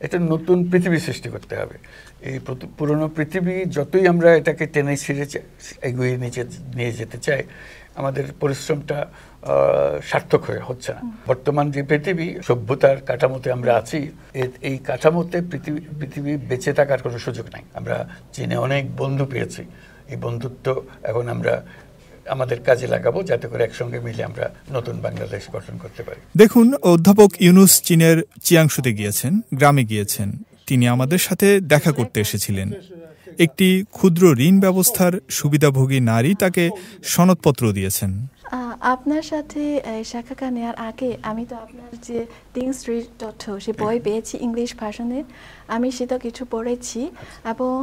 একটা নতুন পৃথিবী সৃষ্টি করতে হবে। এই পুরনো পৃথিবী যতই আমরা এটাকে টেনে ছিঁড়ে এগিয়ে নিয়ে যেতে চাই, আমাদের পরিশ্রমটা সার্থক হচ্ছে না। বর্তমান যে পৃথিবী সভ্যতার কাঠামোতে আমরা আছি, এই কাঠামোতে পৃথিবী বেঁচে থাকার কোনো সুযোগ নাই। আমরা চীনে অনেক বন্ধু পেয়েছি, এই বন্ধুত্ব এখন আমরা আমাদের কাজে লাগাবো, যাতে করে একসঙ্গে মিলে আমরা নতুন বাংলাদেশ গঠন করতে পারি। দেখুন, অধ্যাপক ইউনুস চীনের চিয়াংশুতে গিয়েছেন, গ্রামে গিয়েছেন। তিনি আমাদের সাথে দেখা করতে এসেছিলেন। একটি ক্ষুদ্র ঋণ ব্যবস্থার সুবিধাভোগী নারী তাকে সনদপত্র দিয়েছেন। আপনার সাথে সাক্ষাৎকার নেওয়ার আগে আমি তো আপনার যে তিন স্ট্রিট তথ্য সে বই পেয়েছি ইংলিশ ভার্সনের, আমি সেটা কিছু পড়েছি এবং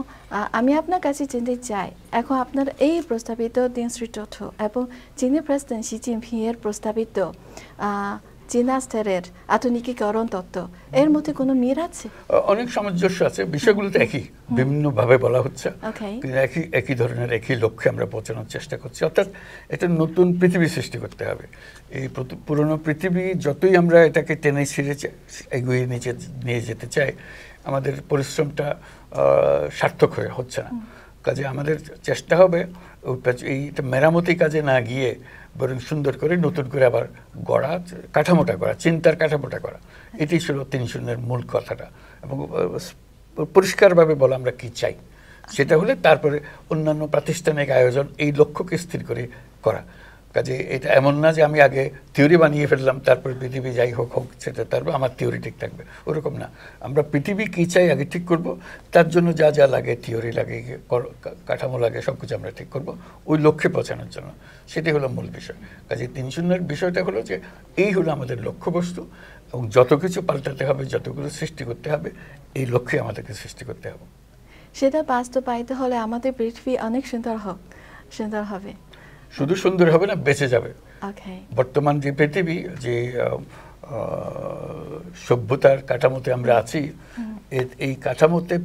আমি আপনার কাছে জানতে চাই, এখন আপনার এই প্রস্তাবিত তিন স্ট্রিট তথ্য এবং চীনের প্রেসিডেন্ট শি জিনপিং এর প্রস্তাবিত চীনা স্তরের আধুনিকীকরণ তত্ত্ব, এর মধ্যে কোনো মিল আছে? অনেক সামঞ্জস্য আছে, বিষয়গুলো তো একই, বিভিন্নভাবে বলা হচ্ছে, একই ধরনের একই লক্ষ্যে আমরা পৌঁছানোর চেষ্টা করছি। অর্থাৎ একটা নতুন পৃথিবী সৃষ্টি করতে হবে। এই পুরনো পৃথিবী যতই আমরা এটাকে টেনে ছিঁড়ে এগিয়ে নিয়ে যেতে চাই, আমাদের পরিশ্রমটা সার্থক হচ্ছে না। কাজে আমাদের চেষ্টা হবে এইটা মেরামতি কাজে না গিয়ে বরং সুন্দর করে নতুন করে আবার গড়া, কাঠামোটা করা, চিন্তার কাঠামোটা করা। এটি ছিল ৩-০ মূল কথাটা, এবং পরিষ্কারভাবে বলা আমরা কি চাই সেটা হলে তারপরে অন্যান্য প্রাতিষ্ঠানিক আয়োজন এই লক্ষ্যকে স্থির করে করা। কাজে এটা এমন না যে আমি আগে থিওরি বানিয়ে ফেললাম, তারপরে পৃথিবী যাই হোক সেটা তারপর আমার থিওরি ঠিক থাকবে, ওরকম না। আমরা পৃথিবী কী চাই আগে ঠিক করব, তার জন্য যা যা লাগে, থিওরি লাগে, কাঠামো লাগে, সব কিছু আমরা ঠিক করব ওই লক্ষ্যে পৌঁছানোর জন্য। সেটাই হলো মূল বিষয়। কাজে ৩-০ বিষয়টা হলো যে এই হলো আমাদের লক্ষ্যবস্তু, এবং যত কিছু পাল্টাতে হবে, যতগুলো সৃষ্টি করতে হবে, এই লক্ষ্যে আমাদেরকে সৃষ্টি করতে হবে। সেটা বাস্তবায়িত হলে আমাদের পৃথিবী অনেক সুন্দর হবে। শুধু সুন্দর হবে না, বেঁচে যাবে। বর্তমান যে পৃথিবী, যে সভ্যতার কাঠামোতে আমরা আছি, এই কাঠামোতে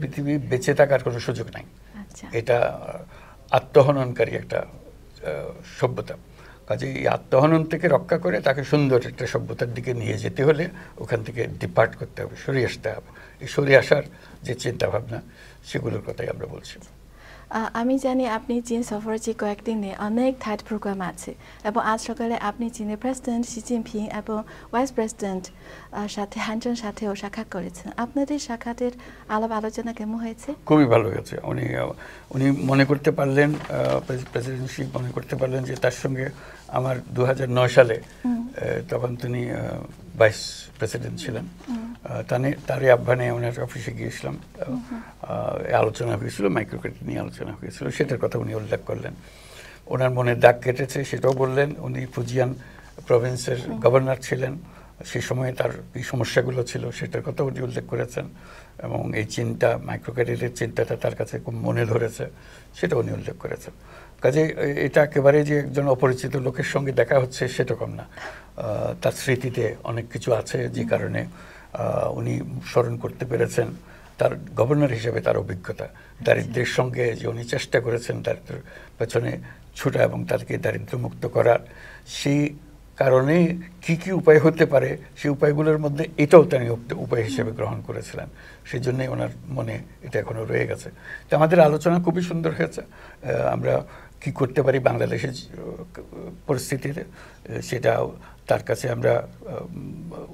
পৃথিবী বেঁচে থাকার কোনো সুযোগ নাই। এটা আত্মহননকারী একটা সভ্যতা। কাজে এই আত্মহনন থেকে রক্ষা করে তাকে সুন্দর একটা সভ্যতার দিকে নিয়ে যেতে হলে ওখান থেকে ডিপার্ট করতে হবে, সরিয়ে আসতে হবে। এই সরিয়ে আসার যে চিন্তাভাবনা, সেগুলোর কথাই আমরা বলছি। আমি জানি আপনি চীন সফরে যে কয়েকদিনে অনেক থাইড প্রোগ্রাম আছে, এবং আজ সকালে আপনি চীনের প্রেসিডেন্ট শি জিনপিং এবং ভাইস প্রেসিডেন্ট সাথে হানজোর সাথেও সাক্ষাৎ করেছেন। আপনাদের সাক্ষাতের আলোচনা কেমন হয়েছে? খুবই ভালো হয়েছে। উনি মনে করতে পারলেন, প্রেসিডেন্ট শি মনে করতে পারলেন যে তার সঙ্গে আমার 2009 সালে, তখন তিনি ভাইস প্রেসিডেন্ট ছিলেন, তারই আহ্বানে ওনার অফিসে গিয়েছিলাম, আলোচনা হয়েছিল, মাইক্রোক্রেডিট নিয়ে আলোচনা হয়েছিল, সেটার কথা উনি উল্লেখ করলেন। ওনার মনে দাগ কেটেছে সেটাও বললেন। উনি ফুজিয়ান প্রভিন্সের গভর্নর ছিলেন, সেই সময়ে তার এই সমস্যাগুলো ছিল সেটার কথা উনি উল্লেখ করেছেন, এবং এই চিন্তা, মাইক্রোক্রেডিটের চিন্তাটা তার কাছে খুব মনে ধরেছে, সেটা উনি উল্লেখ করেছেন। কাজে এটা একেবারে যে একজন অপরিচিত লোকের সঙ্গে দেখা হচ্ছে সেরকম না। তার স্মৃতিতে অনেক কিছু আছে, যে কারণে উনি স্মরণ করতে পেরেছেন তার গভর্নর হিসেবে তার অভিজ্ঞতা, দারিদ্র্যের সঙ্গে যে উনি চেষ্টা করেছেন তার পেছনে ছুটা এবং তাদেরকে দারিদ্র্যমুক্ত করার, সেই কারণে কি কি উপায় হতে পারে, সেই উপায়গুলোর মধ্যে এটাও তিনি উপায় হিসেবে গ্রহণ করেছিলেন। সেই জন্যই ওনার মনে এটা এখনও রয়ে গেছে। তো আমাদের আলোচনা খুবই সুন্দর হয়েছে। আমরা কি করতে পারি বাংলাদেশের পরিস্থিতিতে, সেটা তার কাছে আমরা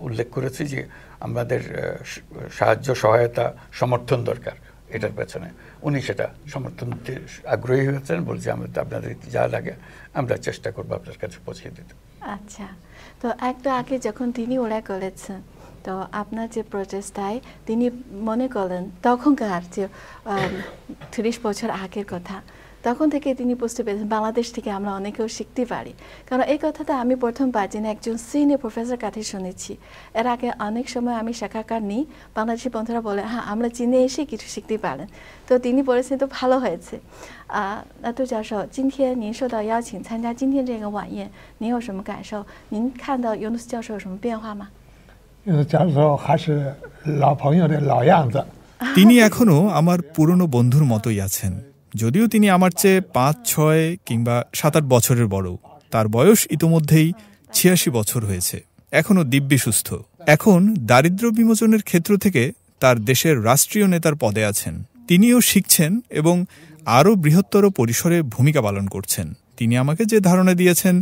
উল্লেখ করেছি যে আমাদের সাহায্য, সহায়তা, সমর্থন দরকার এটার পেছনে। উনি সেটা সমর্থন দিতে আগ্রহী হয়েছেন, বলছে আপনাদের যা লাগে আমরা চেষ্টা করবো আপনার কাছে পৌঁছে দিতে। আচ্ছা, তো একটু আগে যখন তিনি ওরা করেছেন, তো আপনার যে প্রচেষ্টায় তিনি মনে করলেন তখনকার যে 30 বছর আগের কথা, তখন থেকে তিনি বুঝতে পেরেছেন বাংলাদেশ থেকে আমরা অনেকেও শিখতে পারি। কারণ এই কথাটা আমি প্রথমবার যিনি একজন সিনিয়র প্রফেসর কাছে শুনেছি। এর আগে অনেক সময় আমি সাক্ষাৎকার নিই, বাংলাদেশি বন্ধুরা বলে হ্যাঁ আমরা চীনে এসে কিছু শিখতে পারেন। তো তিনি বলেছেন তো ভালো হয়েছে।那杜教授，今天您受到邀请参加今天这个晚宴，您有什么感受？您看到尤努斯教授有什么变化吗？尤努斯教授还是老朋友的老样子。তিনি এখনো আমার পুরনো বন্ধুর মতোই আছেন, যদিও তিনি আমার চেয়ে 5, 6 কিংবা 7-8 বছরের বড়। তার বয়স ইতোমধ্যেই 86 বছর হয়েছে, এখনো দিব্যি সুস্থ। এখন দারিদ্র্য বিমোচনের ক্ষেত্র থেকে তার দেশের রাষ্ট্রীয় নেতার পদে আছেন। তিনিও শিখছেন এবং আরও বৃহত্তর পরিসরে ভূমিকা পালন করছেন। তিনি আমাকে যে ধারণা দিয়েছেন,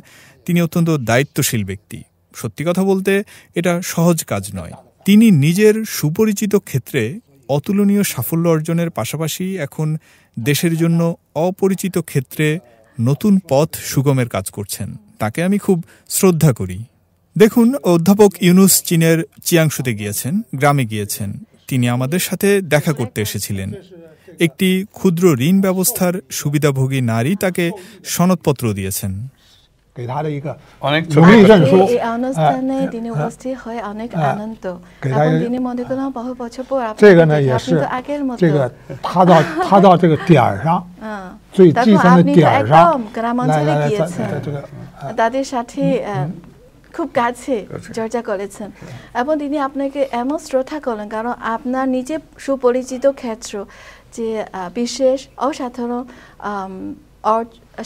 তিনি অত্যন্ত দায়িত্বশীল ব্যক্তি। সত্যি কথা বলতে এটা সহজ কাজ নয়। তিনি নিজের সুপরিচিত ক্ষেত্রে অতুলনীয় সাফল্য অর্জনের পাশাপাশি এখন দেশের জন্য অপরিচিত ক্ষেত্রে নতুন পথ সুগমের কাজ করছেন। তাকে আমি খুব শ্রদ্ধা করি। দেখুন, অধ্যাপক ইউনুস চীনের চিয়াংশুতে গিয়েছেন, গ্রামে গিয়েছেন। তিনি আমাদের সাথে দেখা করতে এসেছিলেন। একটি ক্ষুদ্র ঋণ ব্যবস্থার সুবিধাভোগী নারী তাকে সনদপত্র দিয়েছেন। 给他的一个 অনেক 荣誉 ছোট 证书 এই অনুষ্ঠানে তিনি উপস্থিত হয়ে অনেক আনন্দ给他 এবং তিনি মনে করলাম বহু বছর পর 这个呢 আপনাকে 也 আপনি 是 তো আগের মতো 这个他到这个点儿上 最基 তখন 层的 আপনি তো 点儿 একদম 上 গ্রামাঞ্চলে 在 গিয়েছেন 这个 তাদের সাথে খুব কাছে চর্চা করেছেন এবং তিনি আপনাকে এমন শ্রদ্ধা করলেন কারণ আপনার নিজে সুপরিচিত ক্ষেত্র যে বিশেষ অসাধারণ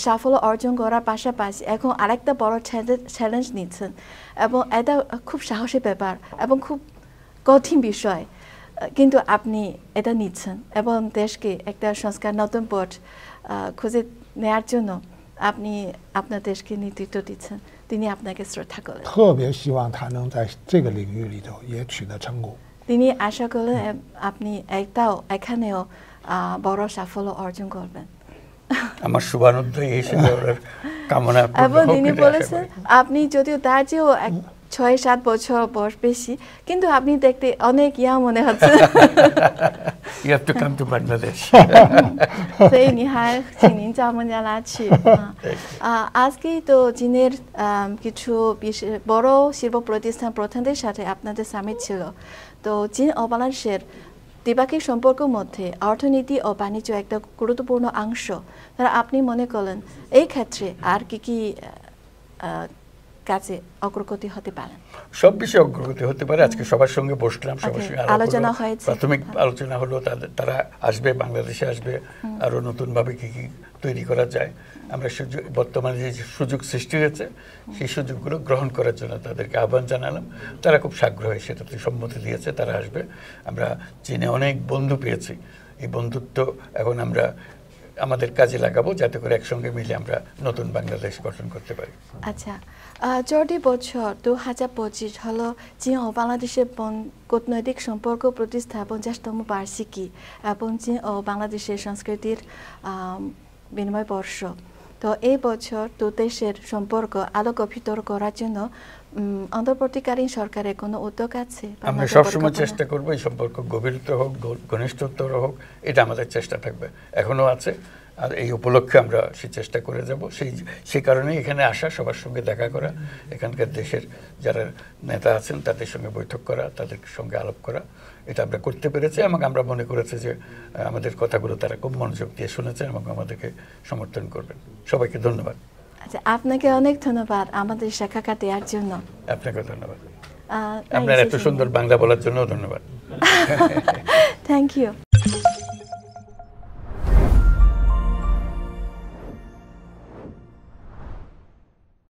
সাফল্য অর্জন করার পাশাপাশি এখন আরেকটা বড় চ্যালেঞ্জ নিচ্ছেন এবং এটা খুব সাহসী ব্যাপার এবং খুব কঠিন বিষয়, কিন্তু আপনি এটা নিচ্ছেন এবং দেশকে একটা সংস্কার নতুন পথ খুঁজে নেওয়ার জন্য আপনি আপনার দেশকে নেতৃত্ব দিচ্ছেন। তিনি আপনাকে শ্রদ্ধা করেন। 特别希望他能在这个领域里头也取得成功。 তিনি আশা করলেন আপনি এখানেও বড় সাফল্য অর্জন করবেন। আমার শুভানুধ্যায়ী হিসেবে ওনার কামনা এবং তিনি বলেছেন আপনি যদিও তার চেয়েও 6-7 বছর বয়স বেশি, কিন্তু আপনি দেখতে অনেক ইয়া মনে হচ্ছে। You have to come to Bangladesh. 所以你还请您叫我们家来去。আজকেই তো চীনের কিছু বড় শিল্প প্রতিষ্ঠান প্রধানদের সাথে আপনাদের সামিট ছিল। তো চীন ও বাংলাদেশের দ্বিপাক্ষিক সম্পর্কের মধ্যে অর্থনীতি ও বাণিজ্য একটা গুরুত্বপূর্ণ অংশ। তারা আপনি মনে করেন এই ক্ষেত্রে আর কি কি কাজে অগ্রগতি হতে পারে? সব বিষয়ে অগ্রগতি হতে পারে। আজকে সবার সঙ্গে বসলাম, সবার সঙ্গে আলোচনা হয়েছে, প্রাথমিক আলোচনা হলো তারা আসবে, বাংলাদেশে আসবে, আরো নতুনভাবে কি কি তৈরি করা যায়। আমরা বর্তমানে যে সুযোগ সৃষ্টি হয়েছে সেই সুযোগগুলো গ্রহণ করার জন্য তাদেরকে আহ্বান জানালাম। তারা খুব সাগ্রহে সেটাতে সম্মতি দিয়েছে, তারা আসবে। আমরা চীনে অনেক বন্ধু পেয়েছি, এই বন্ধুত্ব এখন আমরা আমাদের কাজে লাগাবো যাতে করে একসঙ্গে মিলে আমরা নতুন বাংলাদেশ গঠন করতে পারি। আচ্ছা, চলতি বছর 2025 হলো চীন ও বাংলাদেশের কূটনৈতিক সম্পর্ক প্রতিষ্ঠা 50তম বার্ষিকী এবং চীন ও বাংলাদেশের সংস্কৃতির বিনিময় বর্ষ। তো এই বছর দু দেশের সম্পর্ক আরো গভীর করার জন্য অন্তর্বর্তীকালীন সরকারের কোনো উদ্যোগ আছে? আমরা সবসময় চেষ্টা করবো এই সম্পর্ক গভীরতর হোক, ঘনিষ্ঠতর হোক, এটা আমাদের চেষ্টা থাকবে, এখনো আছে। আর এই উপলক্ষে আমরা সেই চেষ্টা করে যাব। সেই কারণেই এখানে আসা, সবার সঙ্গে দেখা করা, এখানকার দেশের যারা নেতা আছেন তাদের সঙ্গে বৈঠক করা, তাদের সঙ্গে আলাপ করা, এটা আমরা করতে পেরেছি এবং আমরা মনে করেছি যে আমাদের কথাগুলো তারা খুব মনোযোগ দিয়ে শুনেছেন এবং আমাদেরকে সমর্থন করবেন। সবাইকে ধন্যবাদ। আচ্ছা, আপনাকে অনেক ধন্যবাদ আমাদের সাক্ষাৎকার দেওয়ার জন্য। আপনাকে ধন্যবাদ। আপনার এত সুন্দর বাংলা বলার জন্য ধন্যবাদ। Thank you.